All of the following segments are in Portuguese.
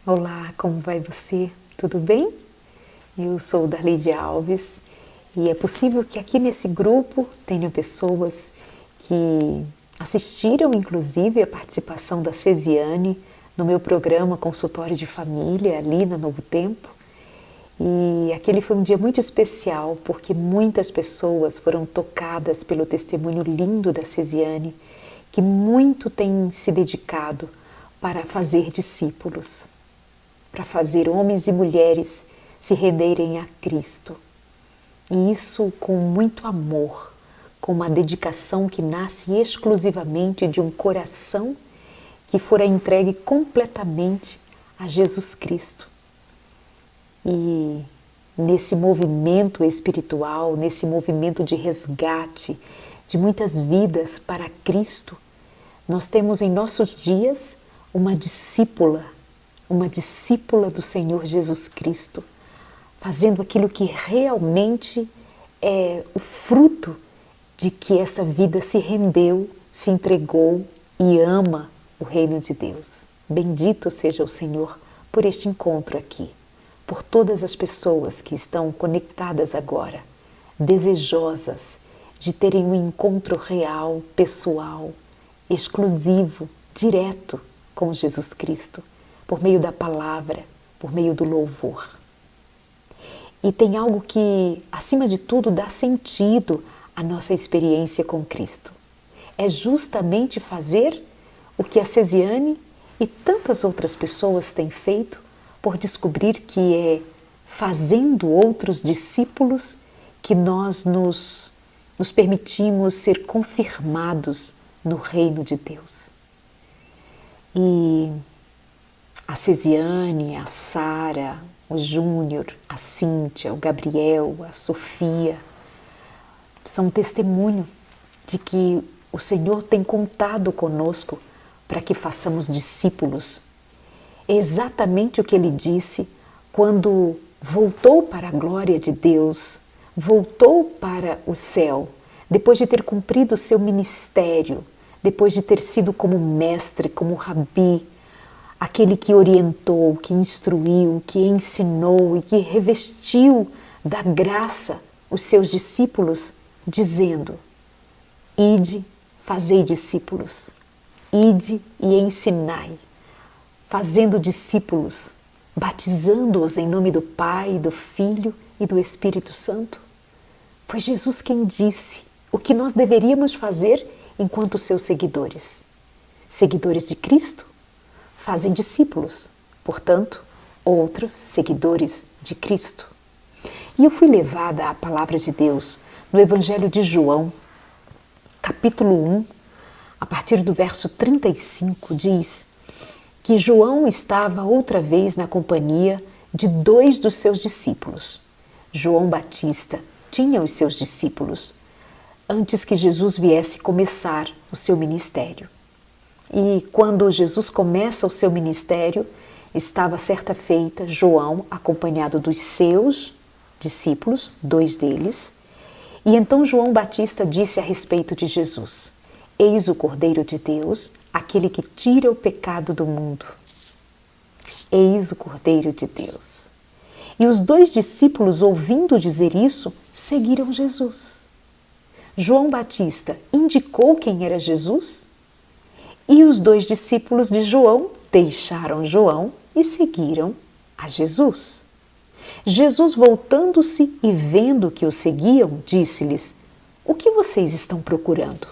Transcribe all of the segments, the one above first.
Olá, como vai você? Tudo bem? Eu sou Darlide Alves e é possível que aqui nesse grupo tenham pessoas que assistiram inclusive a participação da Cesiane no meu programa Consultório de Família, ali na Novo Tempo. E aquele foi um dia muito especial porque muitas pessoas foram tocadas pelo testemunho lindo da Cesiane, que muito tem se dedicado para fazer discípulos, para fazer homens e mulheres se renderem a Cristo. E isso com muito amor, com uma dedicação que nasce exclusivamente de um coração que fora entregue completamente a Jesus Cristo. E nesse movimento espiritual, nesse movimento de resgate de muitas vidas para Cristo, nós temos em nossos dias uma discípula do Senhor Jesus Cristo, fazendo aquilo que realmente é o fruto de que essa vida se rendeu, se entregou e ama o reino de Deus. Bendito seja o Senhor por este encontro aqui, por todas as pessoas que estão conectadas agora, desejosas de terem um encontro real, pessoal, exclusivo, direto com Jesus Cristo, por meio da palavra, por meio do louvor. E tem algo que, acima de tudo, dá sentido à nossa experiência com Cristo. É justamente fazer o que a Cesiane e tantas outras pessoas têm feito por descobrir que é fazendo outros discípulos que nós nos permitimos ser confirmados no reino de Deus. E a Cesiane, a Sara, o Júnior, a Cíntia, o Gabriel, a Sofia, são testemunho de que o Senhor tem contado conosco para que façamos discípulos. É exatamente o que Ele disse quando voltou para a glória de Deus, voltou para o céu, depois de ter cumprido o seu ministério, depois de ter sido como mestre, como rabi, aquele que orientou, que instruiu, que ensinou e que revestiu da graça os seus discípulos, dizendo: ide, fazei discípulos, ide e ensinai, fazendo discípulos, batizando-os em nome do Pai, do Filho e do Espírito Santo. Foi Jesus quem disse o que nós deveríamos fazer enquanto seus seguidores. Seguidores de Cristo fazem discípulos, portanto, outros seguidores de Cristo. E eu fui levada à palavra de Deus no Evangelho de João, capítulo 1, a partir do verso 35, diz que João estava outra vez na companhia de 2 dos seus discípulos. João Batista tinha os seus discípulos antes que Jesus viesse começar o seu ministério. E quando Jesus começa o seu ministério, estava certa feita João acompanhado dos seus discípulos, 2 deles, e então João Batista disse a respeito de Jesus: eis o Cordeiro de Deus, aquele que tira o pecado do mundo. Eis o Cordeiro de Deus. E os 2 discípulos, ouvindo dizer isso, seguiram Jesus. João Batista indicou quem era Jesus e os 2 discípulos de João deixaram João e seguiram a Jesus. Jesus, voltando-se e vendo que o seguiam, disse-lhes: o que vocês estão procurando?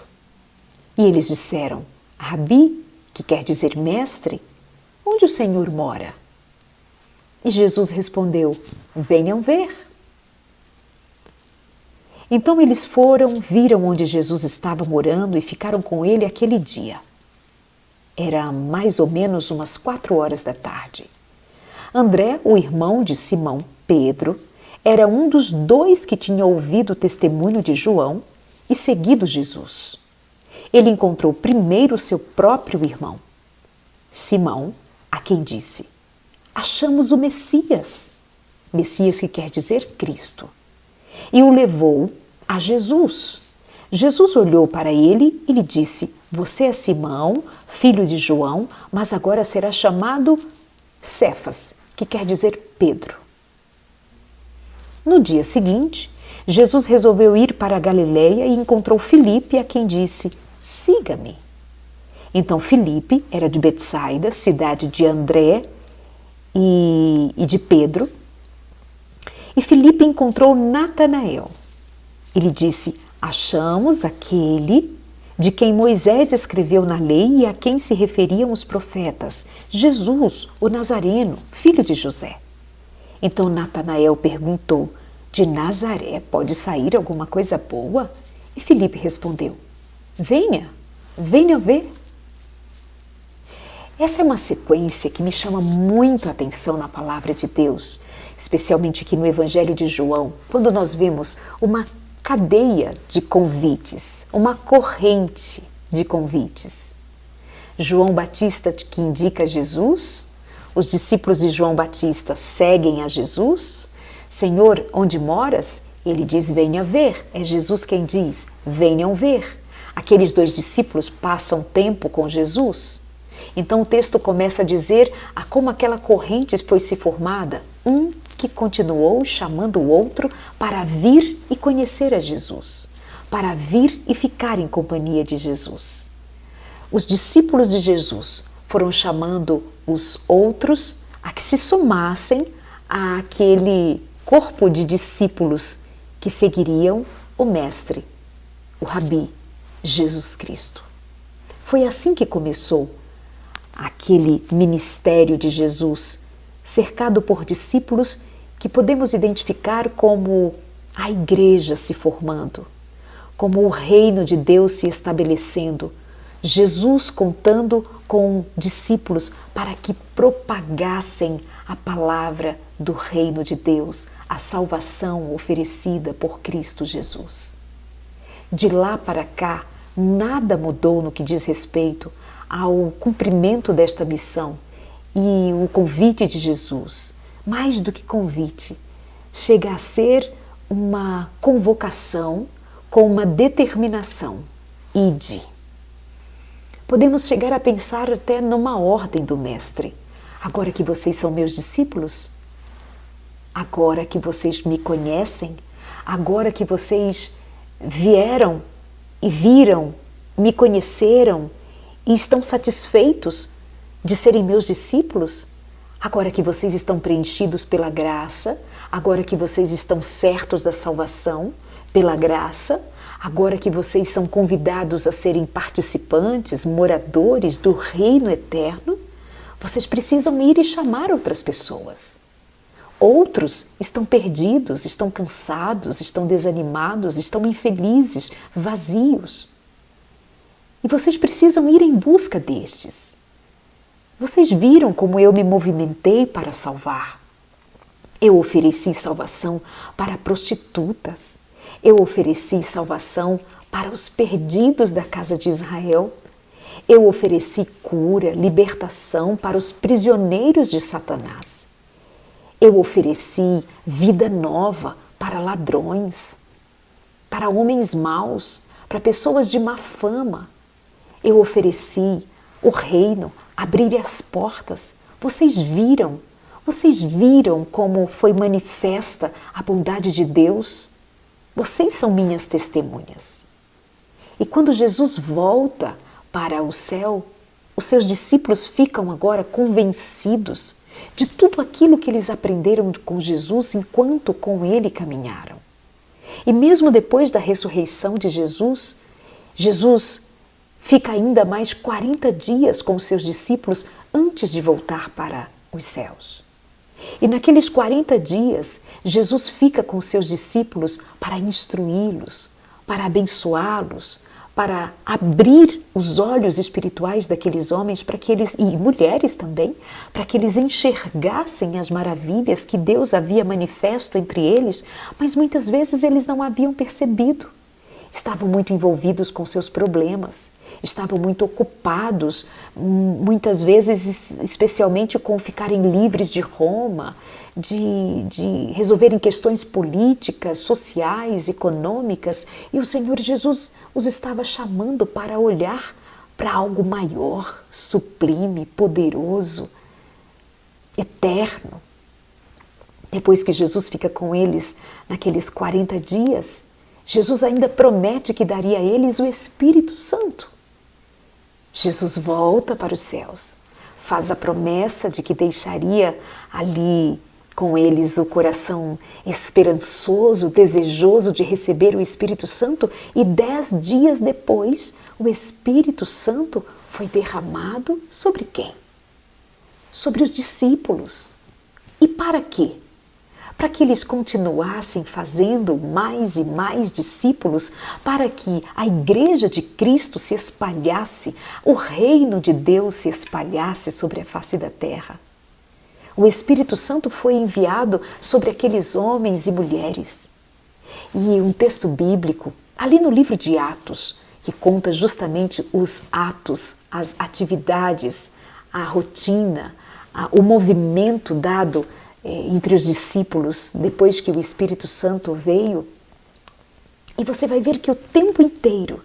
E eles disseram: Rabi, que quer dizer mestre, onde o Senhor mora? E Jesus respondeu: venham ver. Então eles foram, viram onde Jesus estava morando e ficaram com ele aquele dia. Era mais ou menos umas 4 horas da tarde. André, o irmão de Simão, Pedro, era um dos 2 que tinha ouvido o testemunho de João e seguido Jesus. Ele encontrou primeiro seu próprio irmão, Simão, a quem disse: achamos o Messias. Messias que quer dizer Cristo. E o levou a Jesus. Jesus olhou para ele e lhe disse: você é Simão, filho de João, mas agora será chamado Cefas, que quer dizer Pedro. No dia seguinte, Jesus resolveu ir para a Galileia e encontrou Filipe, a quem disse: siga-me. Então Filipe era de Betsaida, cidade de André e de Pedro. E Filipe encontrou Natanael. Ele disse: achamos aquele de quem Moisés escreveu na lei e a quem se referiam os profetas, Jesus, o Nazareno, filho de José. Então Natanael perguntou: de Nazaré pode sair alguma coisa boa? E Filipe respondeu: venha ver. Essa é uma sequência que me chama muito a atenção na palavra de Deus, especialmente aqui no Evangelho de João, quando nós vemos uma cadeia de convites, uma corrente de convites. João Batista, que indica Jesus, os discípulos de João Batista seguem a Jesus. Senhor, onde moras? Ele diz: venha ver. É Jesus quem diz: venham ver. Aqueles dois discípulos passam tempo com Jesus. Então o texto começa a dizer a como aquela corrente foi se formada, um que continuou chamando o outro para vir e conhecer a Jesus, para vir e ficar em companhia de Jesus. Os discípulos de Jesus foram chamando os outros a que se somassem àquele corpo de discípulos que seguiriam o Mestre, o Rabi, Jesus Cristo. Foi assim que começou aquele ministério de Jesus, cercado por discípulos que podemos identificar como a igreja se formando, como o reino de Deus se estabelecendo, Jesus contando com discípulos para que propagassem a palavra do reino de Deus, a salvação oferecida por Cristo Jesus. De lá para cá, nada mudou no que diz respeito ao cumprimento desta missão e o convite de Jesus, mais do que convite, chega a ser uma convocação com uma determinação: ide. Podemos chegar a pensar até numa ordem do Mestre. Agora que vocês são meus discípulos, agora que vocês me conhecem, agora que vocês vieram e viram, me conheceram e estão satisfeitos de serem meus discípulos, agora que vocês estão preenchidos pela graça, agora que vocês estão certos da salvação pela graça, agora que vocês são convidados a serem participantes, moradores do reino eterno, vocês precisam ir e chamar outras pessoas. Outros estão perdidos, estão cansados, estão desanimados, estão infelizes, vazios. E vocês precisam ir em busca destes. Vocês viram como eu me movimentei para salvar. Eu ofereci salvação para prostitutas. Eu ofereci salvação para os perdidos da casa de Israel. Eu ofereci cura, libertação para os prisioneiros de Satanás. Eu ofereci vida nova para ladrões, para homens maus, para pessoas de má fama. Eu ofereci o reino, abrir as portas. Vocês viram como foi manifesta a bondade de Deus? Vocês são minhas testemunhas. E quando Jesus volta para o céu, os seus discípulos ficam agora convencidos de tudo aquilo que eles aprenderam com Jesus enquanto com ele caminharam. E mesmo depois da ressurreição de Jesus, Jesus fica ainda mais 40 dias com os seus discípulos antes de voltar para os céus. E naqueles 40 dias, Jesus fica com os seus discípulos para instruí-los, para abençoá-los, para abrir os olhos espirituais daqueles homens para que eles, e mulheres também, para que eles enxergassem as maravilhas que Deus havia manifesto entre eles, mas muitas vezes eles não haviam percebido. Estavam muito envolvidos com seus problemas, estavam muito ocupados, muitas vezes especialmente com ficarem livres de Roma, de resolverem questões políticas, sociais, econômicas, e o Senhor Jesus os estava chamando para olhar para algo maior, sublime, poderoso, eterno. Depois que Jesus fica com eles naqueles 40 dias, Jesus ainda promete que daria a eles o Espírito Santo. Jesus volta para os céus, faz a promessa de que deixaria ali com eles o coração esperançoso, desejoso de receber o Espírito Santo, e 10 dias depois o Espírito Santo foi derramado sobre quem? Sobre os discípulos. E para quê? Para que eles continuassem fazendo mais e mais discípulos, para que a Igreja de Cristo se espalhasse, o reino de Deus se espalhasse sobre a face da terra. O Espírito Santo foi enviado sobre aqueles homens e mulheres. E um texto bíblico, ali no livro de Atos, que conta justamente os atos, as atividades, a rotina, o movimento dado entre os discípulos depois que o Espírito Santo veio. E você vai ver que o tempo inteiro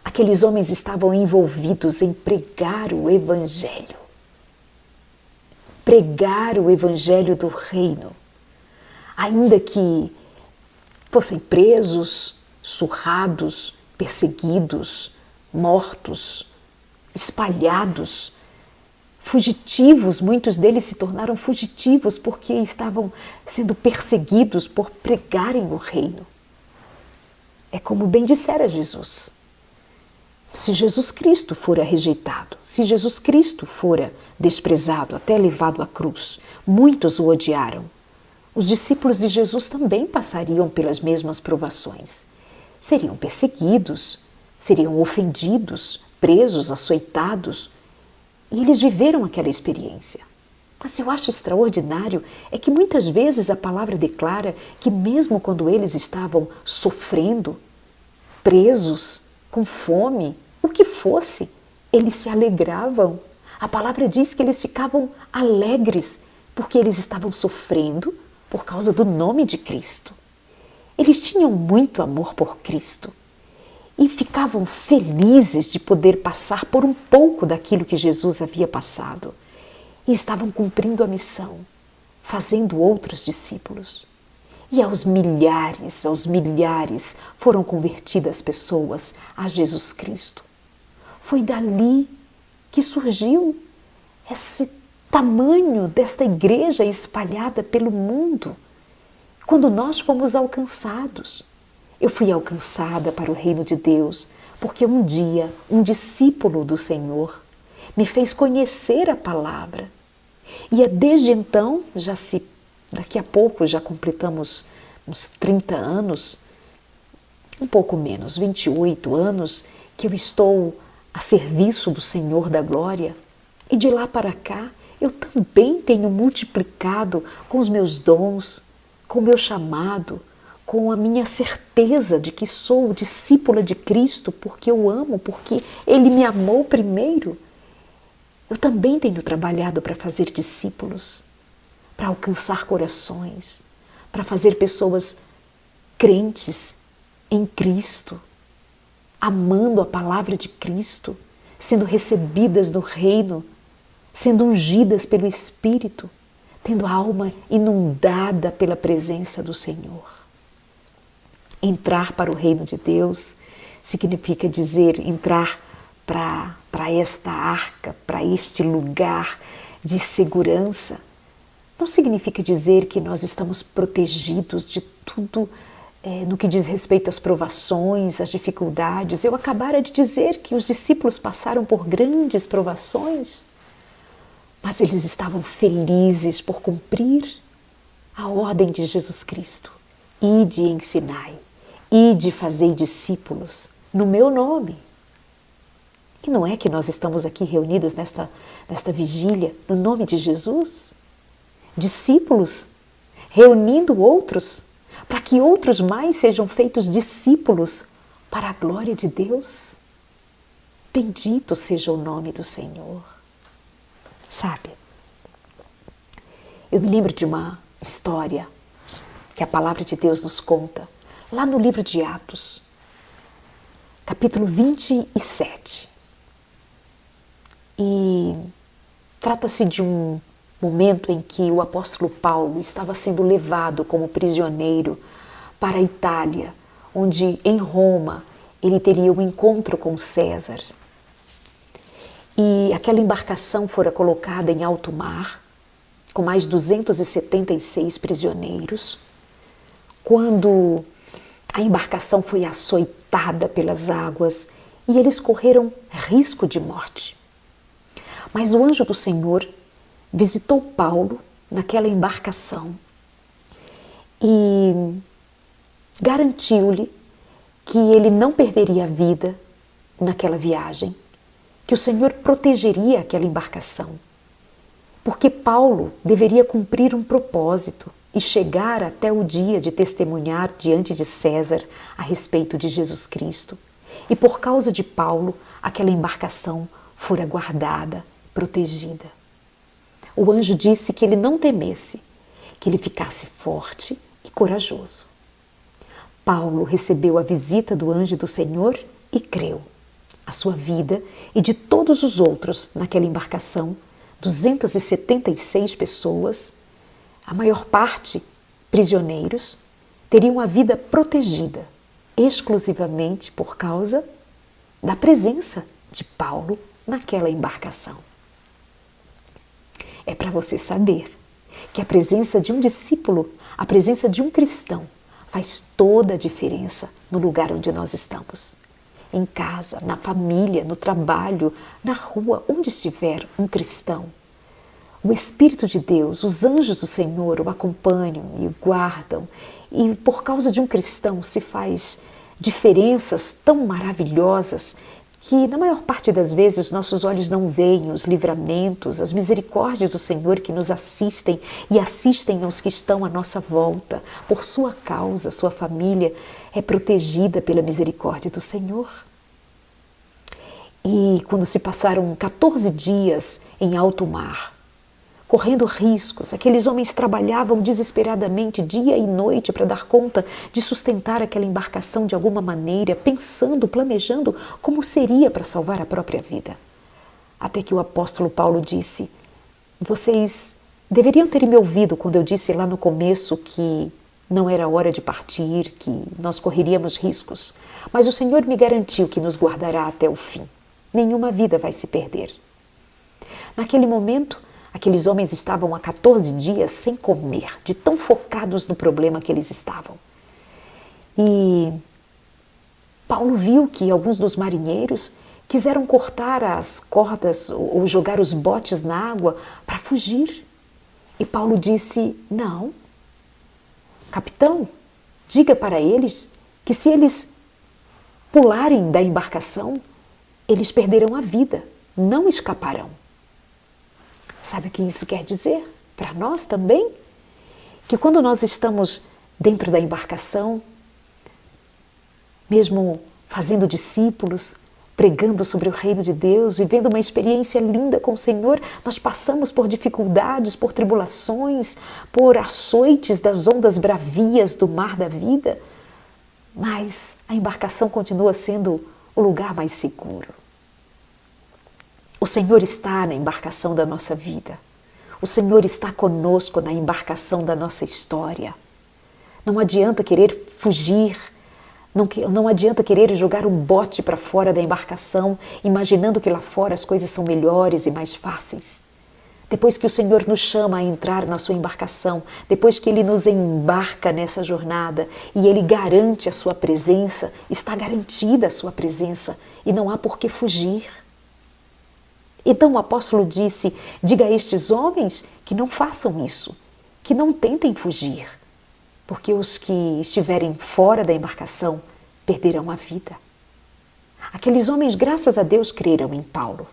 aqueles homens estavam envolvidos em pregar o Evangelho. Pregar o Evangelho do Reino. Ainda que fossem presos, surrados, perseguidos, mortos, espalhados, fugitivos, muitos deles se tornaram fugitivos porque estavam sendo perseguidos por pregarem o reino. É como bem dissera Jesus. Se Jesus Cristo fora rejeitado, se Jesus Cristo fora desprezado, até levado à cruz, muitos o odiaram. Os discípulos de Jesus também passariam pelas mesmas provações. Seriam perseguidos, seriam ofendidos, presos, açoitados. E eles viveram aquela experiência. Mas eu acho extraordinário é que muitas vezes a palavra declara que mesmo quando eles estavam sofrendo, presos, com fome, o que fosse, eles se alegravam. A palavra diz que eles ficavam alegres porque eles estavam sofrendo por causa do nome de Cristo. Eles tinham muito amor por Cristo e ficavam felizes de poder passar por um pouco daquilo que Jesus havia passado. E estavam cumprindo a missão, fazendo outros discípulos. E aos milhares foram convertidas pessoas a Jesus Cristo. Foi dali que surgiu esse tamanho desta igreja espalhada pelo mundo. Quando nós fomos alcançados, eu fui alcançada para o reino de Deus, porque um dia um discípulo do Senhor me fez conhecer a palavra. E é desde então, daqui a pouco já completamos uns 30 anos, um pouco menos, 28 anos, que eu estou a serviço do Senhor da Glória. E de lá para cá, eu também tenho multiplicado com os meus dons, com o meu chamado, com a minha certeza de que sou discípula de Cristo porque eu amo, porque Ele me amou primeiro. Eu também tenho trabalhado para fazer discípulos, para alcançar corações, para fazer pessoas crentes em Cristo, amando a palavra de Cristo, sendo recebidas no reino, sendo ungidas pelo Espírito, tendo a alma inundada pela presença do Senhor. Entrar para o reino de Deus significa dizer entrar para esta arca, para este lugar de segurança. Não significa dizer que nós estamos protegidos de tudo no que diz respeito às provações, às dificuldades. Eu acabara de dizer que os discípulos passaram por grandes provações, mas eles estavam felizes por cumprir a ordem de Jesus Cristo. Ide e ensinai, ide e fazei discípulos no meu nome. E não é que nós estamos aqui reunidos nesta vigília no nome de Jesus? Discípulos, reunindo outros, para que outros mais sejam feitos discípulos para a glória de Deus. Bendito seja o nome do Senhor. Sabe, eu me lembro de uma história que a palavra de Deus nos conta, lá no livro de Atos, capítulo 27. E trata-se de um momento em que o apóstolo Paulo estava sendo levado como prisioneiro para a Itália, onde em Roma ele teria um encontro com César. E aquela embarcação fora colocada em alto mar, com mais 276 prisioneiros, quando a embarcação foi açoitada pelas águas e eles correram risco de morte. Mas o anjo do Senhor visitou Paulo naquela embarcação e garantiu-lhe que ele não perderia a vida naquela viagem, que o Senhor protegeria aquela embarcação, porque Paulo deveria cumprir um propósito e chegar até o dia de testemunhar diante de César a respeito de Jesus Cristo. E por causa de Paulo, aquela embarcação fora guardada, protegida. O anjo disse que ele não temesse, que ele ficasse forte e corajoso. Paulo recebeu a visita do anjo do Senhor e creu. A sua vida e de todos os outros naquela embarcação, 276 pessoas, a maior parte prisioneiros, teriam a vida protegida exclusivamente por causa da presença de Paulo naquela embarcação. É para você saber que a presença de um discípulo, a presença de um cristão, faz toda a diferença no lugar onde nós estamos. Em casa, na família, no trabalho, na rua, onde estiver um cristão. O Espírito de Deus, os anjos do Senhor o acompanham e o guardam. E por causa de um cristão se faz diferenças tão maravilhosas que na maior parte das vezes nossos olhos não veem os livramentos, as misericórdias do Senhor que nos assistem e assistem aos que estão à nossa volta. Por sua causa, sua família é protegida pela misericórdia do Senhor. E quando se passaram 14 dias em alto mar, correndo riscos, aqueles homens trabalhavam desesperadamente dia e noite para dar conta de sustentar aquela embarcação de alguma maneira, pensando, planejando como seria para salvar a própria vida. Até que o apóstolo Paulo disse: vocês deveriam ter me ouvido quando eu disse lá no começo que não era hora de partir, que nós correríamos riscos. Mas o Senhor me garantiu que nos guardará até o fim. Nenhuma vida vai se perder. Naquele momento, aqueles homens estavam há 14 dias sem comer, de tão focados no problema que eles estavam. E Paulo viu que alguns dos marinheiros quiseram cortar as cordas ou jogar os botes na água para fugir. E Paulo disse: não, capitão, diga para eles que se eles pularem da embarcação, eles perderão a vida, não escaparão. Sabe o que isso quer dizer para nós também? Que quando nós estamos dentro da embarcação, mesmo fazendo discípulos, pregando sobre o reino de Deus, vivendo uma experiência linda com o Senhor, nós passamos por dificuldades, por tribulações, por açoites das ondas bravias do mar da vida, mas a embarcação continua sendo o lugar mais seguro. O Senhor está na embarcação da nossa vida. O Senhor está conosco na embarcação da nossa história. Não adianta querer fugir, não adianta querer jogar um bote para fora da embarcação, imaginando que lá fora as coisas são melhores e mais fáceis. Depois que o Senhor nos chama a entrar na sua embarcação, depois que Ele nos embarca nessa jornada e Ele garante a sua presença, está garantida a sua presença e não há por que fugir. Então o apóstolo disse: diga a estes homens que não façam isso, que não tentem fugir, porque os que estiverem fora da embarcação perderão a vida. Aqueles homens, graças a Deus, creram em Paulo.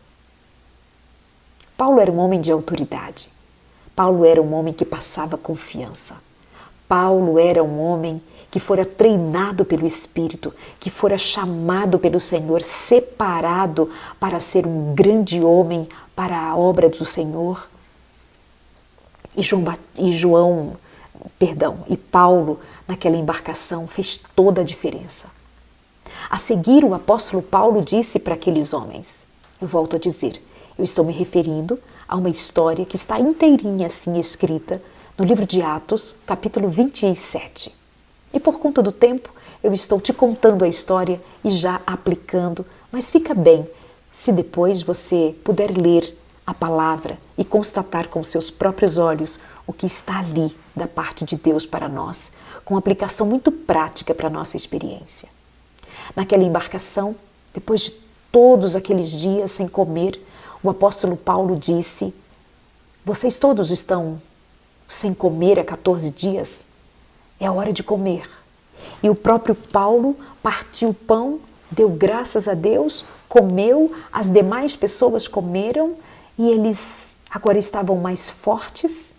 Paulo era um homem de autoridade. Paulo era um homem que passava confiança. Paulo era um homem que fora treinado pelo Espírito, que fora chamado pelo Senhor, separado para ser um grande homem para a obra do Senhor. E Paulo, naquela embarcação, fez toda a diferença. A seguir, o apóstolo Paulo disse para aqueles homens, eu volto a dizer, eu estou me referindo a uma história que está inteirinha assim escrita no livro de Atos, capítulo 27. E por conta do tempo, eu estou te contando a história e já aplicando, mas fica bem se depois você puder ler a palavra e constatar com seus próprios olhos o que está ali da parte de Deus para nós, com aplicação muito prática para a nossa experiência. Naquela embarcação, depois de todos aqueles dias sem comer, o apóstolo Paulo disse: vocês todos estão sem comer há 14 dias? É hora de comer. E o próprio Paulo partiu o pão, deu graças a Deus, comeu, as demais pessoas comeram e eles agora estavam mais fortes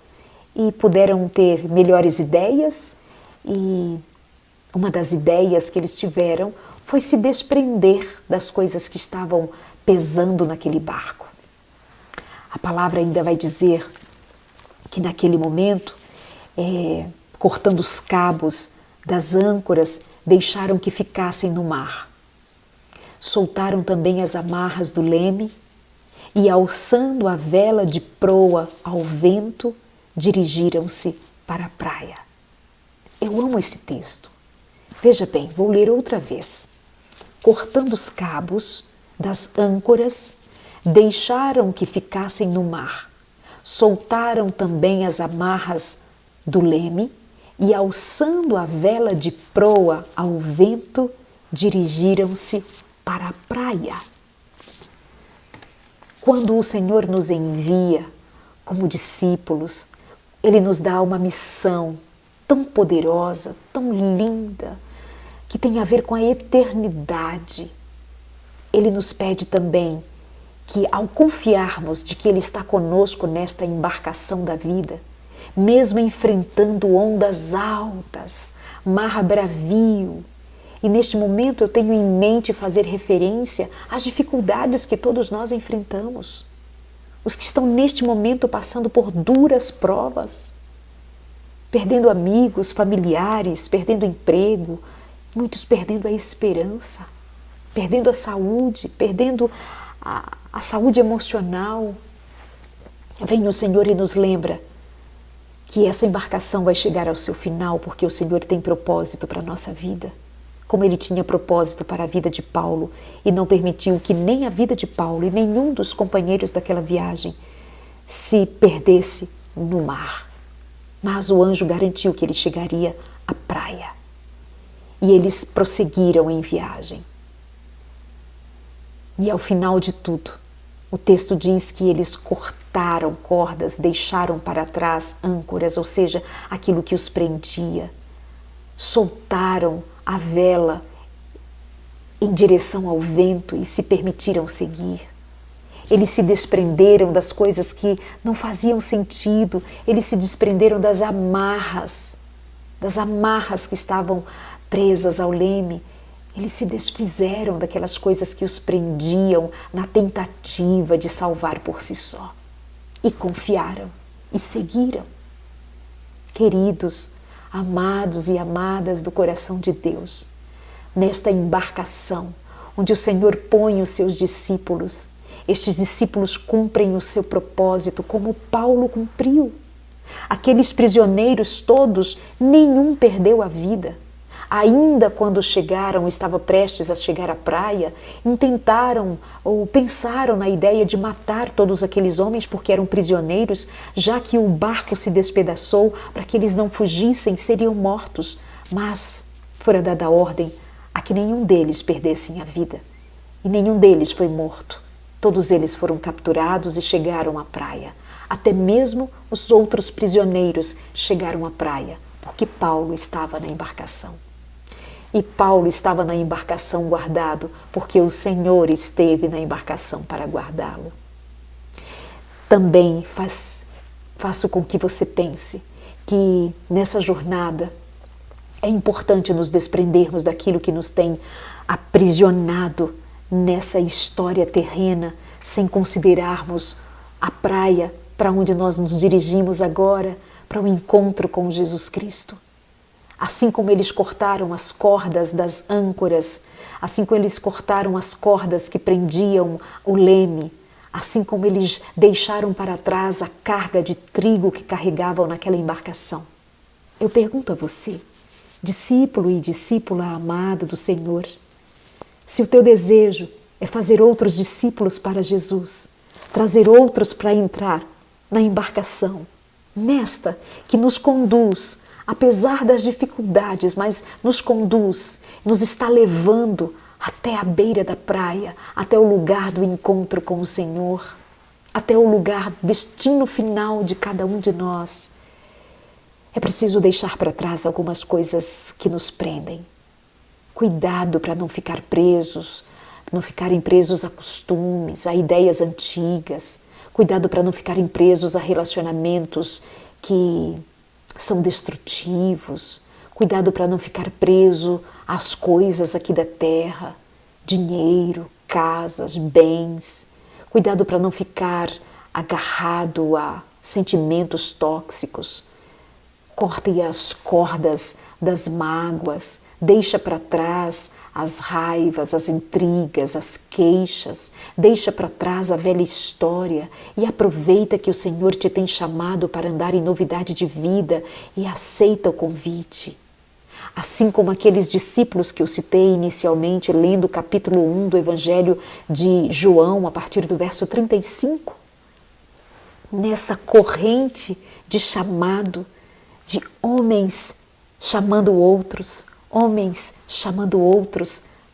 e puderam ter melhores ideias. E uma das ideias que eles tiveram foi se desprender das coisas que estavam pesando naquele barco. A palavra ainda vai dizer que naquele momento, cortando os cabos das âncoras, deixaram que ficassem no mar. Soltaram também as amarras do leme e, alçando a vela de proa ao vento, dirigiram-se para a praia. Eu amo esse texto. Veja bem, vou ler outra vez. Cortando os cabos das âncoras, deixaram que ficassem no mar. Soltaram também as amarras do leme e, alçando a vela de proa ao vento, dirigiram-se para a praia. Quando o Senhor nos envia como discípulos, Ele nos dá uma missão tão poderosa, tão linda, que tem a ver com a eternidade. Ele nos pede também que, ao confiarmos de que Ele está conosco nesta embarcação da vida, mesmo enfrentando ondas altas, mar bravio, e neste momento eu tenho em mente fazer referência às dificuldades que todos nós enfrentamos, os que estão neste momento passando por duras provas, perdendo amigos, familiares, perdendo emprego, muitos perdendo a esperança, perdendo a saúde, perdendo a saúde emocional. Vem o Senhor e nos lembra que essa embarcação vai chegar ao seu final, porque o Senhor tem propósito para a nossa vida, como Ele tinha propósito para a vida de Paulo e não permitiu que nem a vida de Paulo e nenhum dos companheiros daquela viagem se perdesse no mar. Mas o anjo garantiu que ele chegaria à praia. E eles prosseguiram em viagem. E ao final de tudo, o texto diz que eles cortaram cordas, deixaram para trás âncoras, ou seja, aquilo que os prendia. Soltaram a vela em direção ao vento e se permitiram seguir. Eles se desprenderam das coisas que não faziam sentido, eles se desprenderam das amarras que estavam presas ao leme. Eles se desfizeram daquelas coisas que os prendiam na tentativa de salvar por si só. E confiaram e seguiram. Queridos, amados e amadas do coração de Deus, nesta embarcação onde o Senhor põe os seus discípulos, estes discípulos cumprem o seu propósito como Paulo cumpriu. Aqueles prisioneiros todos, nenhum perdeu a vida. Ainda quando chegaram, estava prestes a chegar à praia, intentaram ou pensaram na ideia de matar todos aqueles homens porque eram prisioneiros, já que o barco se despedaçou, para que eles não fugissem, seriam mortos. Mas fora dada a ordem a que nenhum deles perdessem a vida. E nenhum deles foi morto. Todos eles foram capturados e chegaram à praia. Até mesmo os outros prisioneiros chegaram à praia, porque Paulo estava na embarcação. E Paulo estava na embarcação guardado, porque o Senhor esteve na embarcação para guardá-lo. Também faço com que você pense que nessa jornada é importante nos desprendermos daquilo que nos tem aprisionado nessa história terrena, sem considerarmos a praia para onde nós nos dirigimos agora, para o encontro com Jesus Cristo. Assim como eles cortaram as cordas das âncoras, assim como eles cortaram as cordas que prendiam o leme, assim como eles deixaram para trás a carga de trigo que carregavam naquela embarcação. Eu pergunto a você, discípulo e discípula amada do Senhor, se o teu desejo é fazer outros discípulos para Jesus, trazer outros para entrar na embarcação, nesta que nos conduz, apesar das dificuldades, mas nos conduz, nos está levando até a beira da praia, até o lugar do encontro com o Senhor, até o lugar, destino final de cada um de nós. É preciso deixar para trás algumas coisas que nos prendem. Cuidado para não ficar presos, não ficarem presos a costumes, a ideias antigas. Cuidado para não ficarem presos a relacionamentos que são destrutivos. Cuidado para não ficar preso às coisas aqui da terra, dinheiro, casas, bens. Cuidado para não ficar agarrado a sentimentos tóxicos. Corte as cordas das mágoas, deixa para trás as raivas, as intrigas, as queixas, deixa para trás a velha história e aproveita que o Senhor te tem chamado para andar em novidade de vida e aceita o convite. Assim como aqueles discípulos que eu citei inicialmente, lendo o capítulo 1 do Evangelho de João, a partir do verso 35, nessa corrente de chamado, de homens chamando outros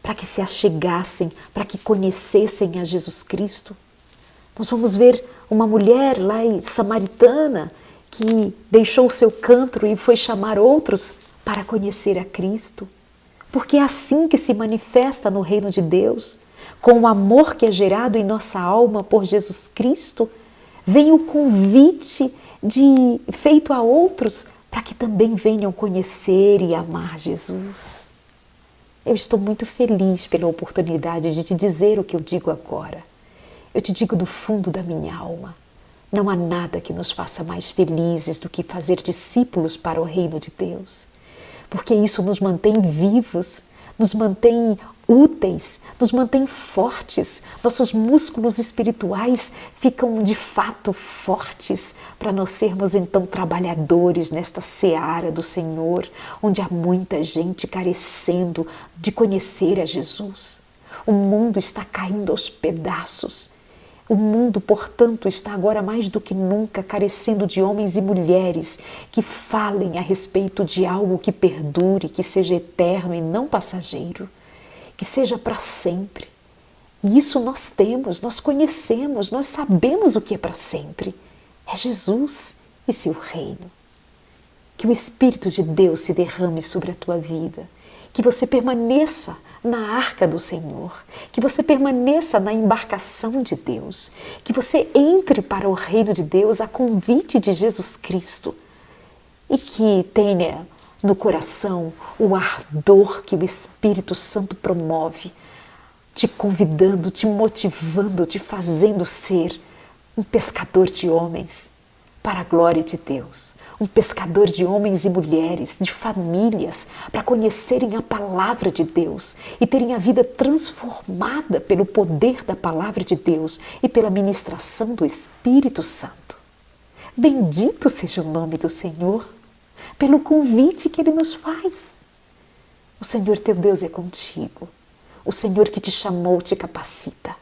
para que se achegassem, para que conhecessem a Jesus Cristo. Nós vamos ver uma mulher lá samaritana que deixou o seu canto e foi chamar outros para conhecer a Cristo. Porque é assim que se manifesta no reino de Deus, com o amor que é gerado em nossa alma por Jesus Cristo, vem o convite feito a outros para que também venham conhecer e amar Jesus. Eu estou muito feliz pela oportunidade de te dizer o que eu digo agora. Eu te digo do fundo da minha alma. Não há nada que nos faça mais felizes do que fazer discípulos para o reino de Deus. Porque isso nos mantém vivos, nos mantém úteis, nos mantém fortes. Nossos músculos espirituais ficam de fato fortes para nós sermos então trabalhadores nesta seara do Senhor, onde há muita gente carecendo de conhecer a Jesus. O mundo está caindo aos pedaços. O mundo, portanto, está agora mais do que nunca carecendo de homens e mulheres que falem a respeito de algo que perdure, que seja eterno e não passageiro, que seja para sempre. E isso nós temos, nós conhecemos, nós sabemos o que é para sempre. É Jesus e seu reino. Que o Espírito de Deus se derrame sobre a tua vida, que você permaneça na arca do Senhor, que você permaneça na embarcação de Deus, que você entre para o reino de Deus a convite de Jesus Cristo e que tenha no coração o ardor que o Espírito Santo promove, te convidando, te motivando, te fazendo ser um pescador de homens para a glória de Deus, um pescador de homens e mulheres, de famílias, para conhecerem a palavra de Deus e terem a vida transformada pelo poder da palavra de Deus e pela ministração do Espírito Santo. Bendito seja o nome do Senhor, pelo convite que Ele nos faz. O Senhor teu Deus é contigo, o Senhor que te chamou te capacita.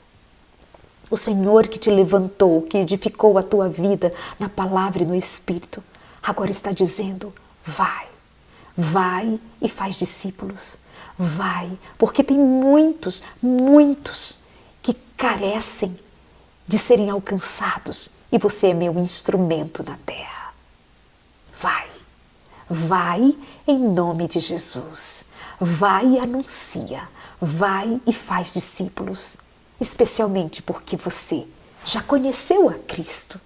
O Senhor que te levantou, que edificou a tua vida na palavra e no Espírito, agora está dizendo, vai e faz discípulos. Vai, porque tem muitos que carecem de serem alcançados e você é meu instrumento na terra. Vai em nome de Jesus. Vai e anuncia, vai e faz discípulos. Especialmente porque você já conheceu a Cristo.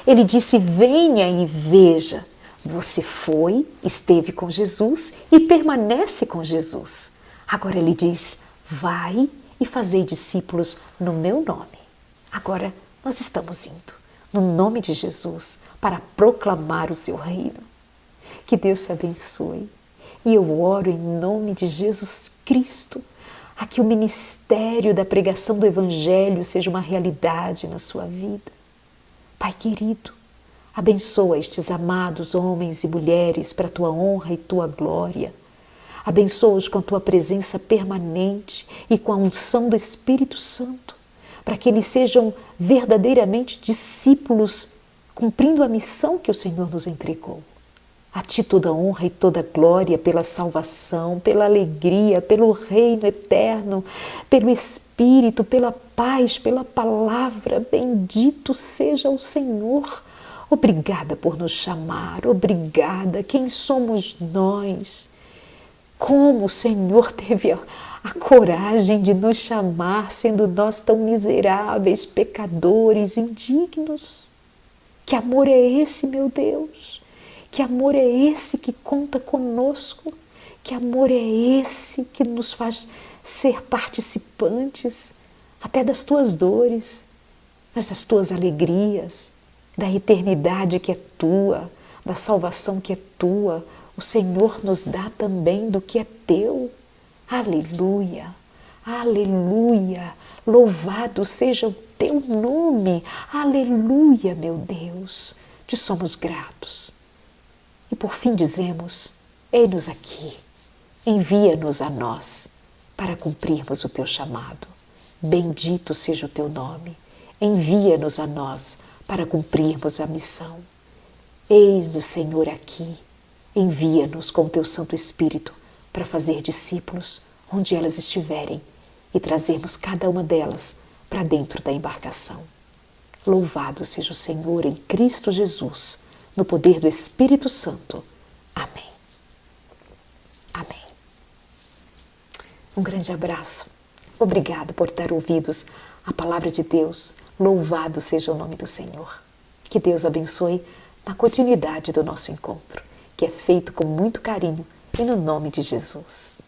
Ele disse, venha e veja. Você foi, esteve com Jesus e permanece com Jesus. Agora ele diz, vai e fazei discípulos no meu nome. Agora nós estamos indo, no nome de Jesus, para proclamar o seu reino. Que Deus te abençoe. E eu oro em nome de Jesus Cristo, a que o ministério da pregação do Evangelho seja uma realidade na sua vida. Pai querido, abençoa estes amados homens e mulheres para a tua honra e tua glória. Abençoa-os com a tua presença permanente e com a unção do Espírito Santo, para que eles sejam verdadeiramente discípulos, cumprindo a missão que o Senhor nos entregou. A Ti toda honra e toda glória pela salvação, pela alegria, pelo reino eterno, pelo Espírito, pela paz, pela palavra. Bendito seja o Senhor. Obrigada por nos chamar, obrigada. Quem somos nós? Como o Senhor teve a coragem de nos chamar, sendo nós tão miseráveis, pecadores, indignos. Que amor é esse, meu Deus? Que amor é esse que conta conosco? Que amor é esse que nos faz ser participantes até das tuas dores, mas das tuas alegrias, da eternidade que é tua, da salvação que é tua? O Senhor nos dá também do que é teu. Aleluia, aleluia, louvado seja o teu nome. Aleluia, meu Deus, te somos gratos. E por fim dizemos, eis-nos aqui, envia-nos a nós para cumprirmos o teu chamado. Bendito seja o teu nome, envia-nos a nós para cumprirmos a missão. Eis-nos, Senhor, aqui. Envia-nos com o teu Santo Espírito para fazer discípulos onde elas estiverem e trazermos cada uma delas para dentro da embarcação. Louvado seja o Senhor em Cristo Jesus, no poder do Espírito Santo. Amém. Amém. Um grande abraço. Obrigado por dar ouvidos à palavra de Deus. Louvado seja o nome do Senhor. Que Deus abençoe na continuidade do nosso encontro, que é feito com muito carinho e no nome de Jesus.